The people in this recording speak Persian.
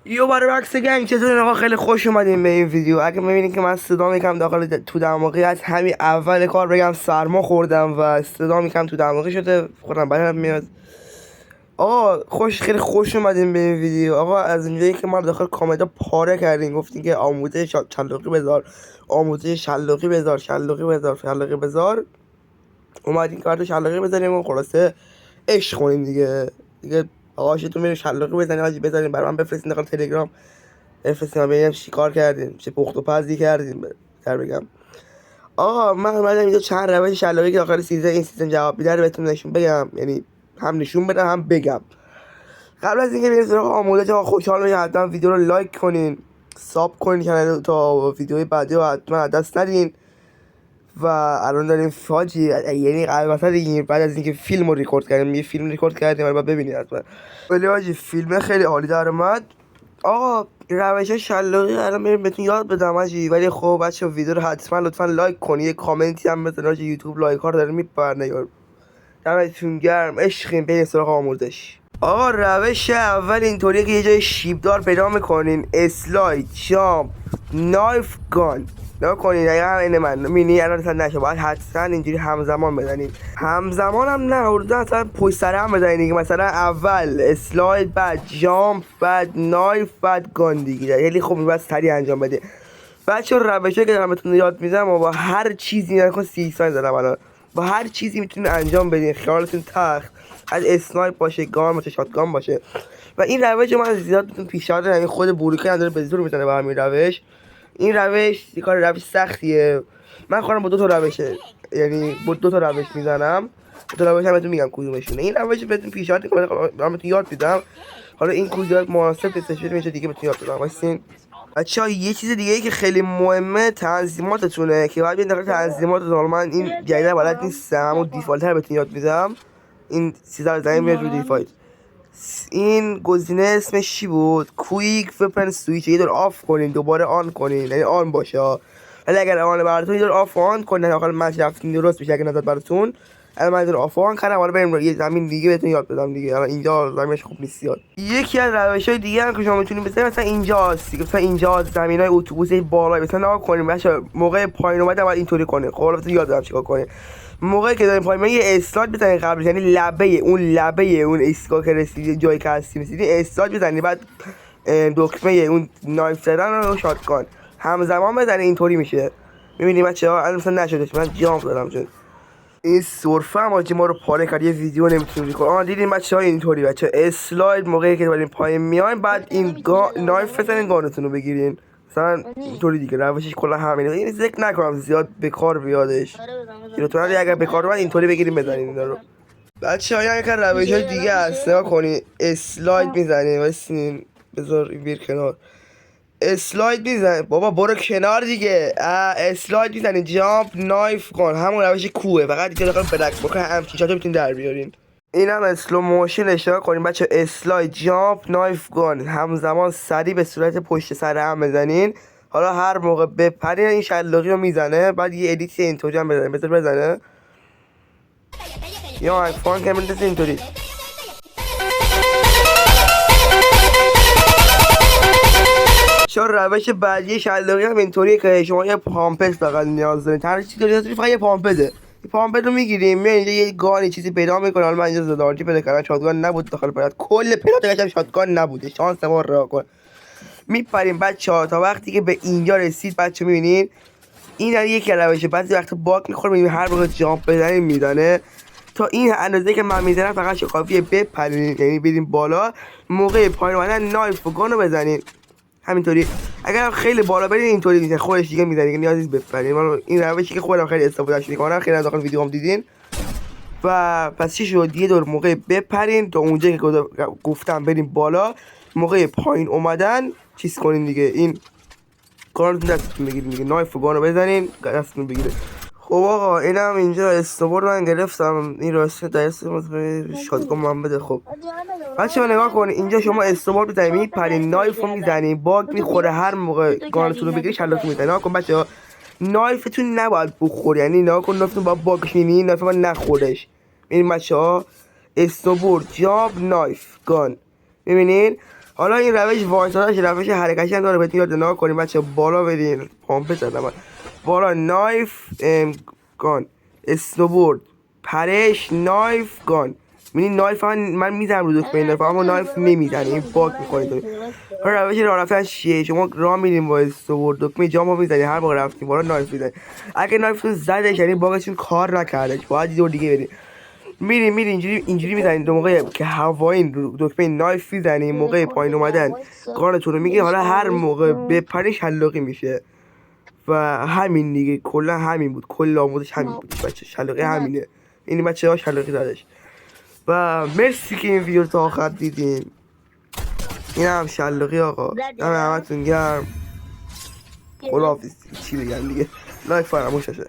یو برای عکس گنگ چطور آقا؟ خیلی خوش اومدین به این ویدیو. اگه میبینید که من صدا میکنم داخل تو دماغی، از همین اول کار بگم سرما خوردم و صدا میکنم تو دماغی شده، خودم بدنم میاد. آقا خیلی خوش اومدین به این ویدیو. آقا از اینجایی که ما داخل کامنت پاره کردیم، گفتین که آموزش شلاقی بذار، آموزش شلاقی بذار، شلاقی بذار، اومدین کارت شلاقی بذاریم و خلاصه عشق کنیم دیگه آقا شتون میرین شلاقی بزنین، حاجی بذارین برام بفرستین داخل تلگرام، بفرستین ببینم چیکار کردین، چه پخت و پزی کردین. بگم آقا من اومدم اینجا چند روش شلاقی که داخل این سیزن جواب میده رو بهتون نشون بگم، یعنی هم نشون بدم هم بگم. قبل از اینکه بریم سراغ آموزش، آقا خوشحال میشم حتما ویدیو رو لایک کنین، ساب کنین کانال تا ویدیوهای بعدی رو حتما دست ندین. و الان داریم فاجی، یعنی مثلا دیگه بعد از اینکه فیلم رو ریکورد کردیم، یه فیلم ریکورد کردیم ولی باید ببینید حتما. ولی حاجی فیلم خیلی عالی در اومد. آقا روش شلاقی الان بریم بهتون یاد بدم حاجی، ولی خب بچه‌ها ویدیو رو حتما لطفا لایک کنید، یه کامنتی هم بزنید حاجی، یوتیوب لایک ها رو داره میپرنه یار. دمتون گرم، عشقین. بریم سراغ آموزش. آقا روش اول اینطوریه که یه جای شیبدار پیدا میکنین، اسلاید، جامپ، نایف، گان نکنین. دقیقا این من مینی الان اصلا نشه، باید حتما اینجوری همزمان بزنین. همزمان هم نه، اردو اصلا پشت سر هم بزنین دیگه. مثلا اول اسلاید، بعد جامپ، بعد نایف، بعد گان دیگه. خیلی خوب باید سریع انجام بده. بچه روشه که دارم بهتون یاد میدم و با هر چیزی، نکن 30 ثانیه زدم الان، با هر چیزی میتونید انجام بدین، خیالتون تخت، از اسنایپ باشه، گان باشه، شاتگان باشه. و این روش من زیاد بهتون پیشنهاد میدم، خود بوریکه نداره به زور میزنه با همین روش. این روش روش سختیه. من خودم با دو تا روشه، یعنی با دو تا روش میزنم. دو تا روش هم بهتون میگم کدومشونه. این روش بهتون پیشنهاد میکنم، دارم بهتون یاد میدم. حالا این کدوم مناسب استفاده میشه دیگه بهتون یاد بدم. واسین بچه‌ها یه چیز دیگه ای که خیلی مهمه تنظیماتتونه، که باید داخل تنظیمات من این جدیدا بلد نیستم و دیفالت رو بهتون یاد میدم. این 13 زمین میاد رو دیفالت. این گزینه اسمش چی بود؟ کویک وپن سویچ. یه دور آف کنین دوباره آن کنین، یعنی آن باشه. ولی اگر آن براتون یه دور آف آن کنین آخر مچ رفتین درست میشه. اگه نزد براتون الان من دور آف آن کردم. حالا بریم یه زمین دیگه بهتون یاد بدم دیگه. الان اینجا زمینش خوب نیست یاد. یکی از روش‌های دیگه هم که شما میتونید بزنید مثلا اینجاست دیگه، مثلا اینجا زمینای اتوبوس بالا مثلا نگاه کنین بچا، موقع پایین اومدن باید اینطوری کنین. خب البته یاد بدم چیکار کنین. موقعی که داریم پایین یه استارت بزنید قبلش، یعنی لبه اون ایستگاه که رسیدید، جایی که هستید رسیدید، استارت بزنید، بعد دکمه اون نایف زدن رو شاتگان همزمان بزنید. اینطوری میشه. میبینید بچه‌ها الان مثلا نشدش، من جامپ دادم چون این سرفه هم ما رو پاره کرد، یه ویدیو نمیتونیم ریکورد. دیدین بچه‌ها اینطوری بچه‌ها اسلاید موقعی که دارین پایین میاین، بعد این نایف بزنین گانتون رو بگیرین. مثلا اینطوری دیگه روشش کلا همینه. این ذکر نکنم زیاد بکار بیادش، لطفا اگر بکار اومد اینطوری بگیریم بزنین اینا رو. بچه‌ها یا یک روش‌های دیگه هست، نگاه کنین. اسلاید میزنین، واسین بذار این بیر کنار. اسلاید میزنین بابا، برو کنار دیگه. اسلاید میزنین، جامپ، نایف، گان، همون روش کوه، فقط دیگه داخل بدک بکنه همچین چطور میتونین در بیارین. این هم اسلو موشن اشتراک کنین بچه. اسلاید، جامپ، نایف، گان همزمان سریع به صورت پشت سر هم بزنین. حالا هر موقع بپرین این شلاقی رو میزنه، بعد یه ادیت اینطوری هم بزنین. بذار بزنه یا اکفان که بندازه اینطوری. شما روش بعدی شلاقی هم اینطوریه که شما یه پامپز فقط نیاز دارید. هر چیزی دارید فقط یه پامپزه. این پامپز رو میگیریم، میاد اینجا یه گانی چیزی پیدا میکنه. حالا من اینجا زدارچی پیدا کردم، شاتگان نبود داخل پرد، کل پیدا کردم شاتگان نبوده. شانس ما رو کن. میپریم بچه‌ها تا وقتی که به اینجا رسید. بچه میبینین این یکی روشه. بعضی وقت باگ میخوره، میبینین هر موقع جامپ بزنین میدانه. تا این اندازه که من میزنم فقط کافیه بپرین، یعنی بریم بالا. موقع پایین اومدن نایف و گانو بزنین همینطوری. اگر خیلی بالا برین اینطوری میشه خودش دیگه میزنه، نیازی نیست بپرین. این روشی که خودم خیلی استفادهش میکنم، خیلی از داخل ویدیوام دیدین. و پس چی شد؟ یه دور موقع بپرین تا اونجا که گفتم بریم بالا. موقع پایین اومدن چیز کنین دیگه، این کارتون دستتون بگیرین دیگه، نایف و گانو بزنین دستتون بگیره. خب آقا اینم اینجا استوبر من گرفتم. این راسته درست شاتگان من بده. خب بچه‌ها نگاه کن، اینجا شما استوبر بزنید، میپرین، نایف رو میزنید، باگ میخوره. هر موقع گانتون رو بگیری شلاقتون میزنید. نگاه کن بچه‌ها، نایفتون نباید بخوره، یعنی نگاه کن نایفتون باید باگ کنی، نایف من نخورش. ببین بچه‌ها، استوبر، جاب، نایف، گان. میبینین حالا این روش وایساداش روش حرکتی هم داره، بهتون یاد نگاه کنیم بچه. بالا برین، پامپ زدم من. بالا نایف گان، اسنوبورد، پرش، نایف گان. میبینی نایف من میزنم رو دکمه نایف اما نایف نمیزنه، این باگ میکنه. حالا روش راه رفتن چیه؟ شما راه میریم با اسنوبورد، دکمه جامو میزنی، هر موقع رفتیم بالا نایف میزنی. اگه نایفتون زدش یعنی باگتون کار نکردش، باید یه دور دیگه بریم. میری اینجوری میزنین. دو موقع که هوایین دکمه نایف میزنین، موقع پایین اومدن قارتون رو میگه. حالا هر موقع بپری شلاقی میشه و همین دیگه. کلا همین بود، کل آموزش همین بود بچه. شلاقی همینه. این بچه ها شلاقی زدش. و مرسی که این ویدیو تا آخر دیدین. این هم شلاقی آقا. همتون گرم. خداحافظ. چی بگم دیگه. لایک فراموش نشه.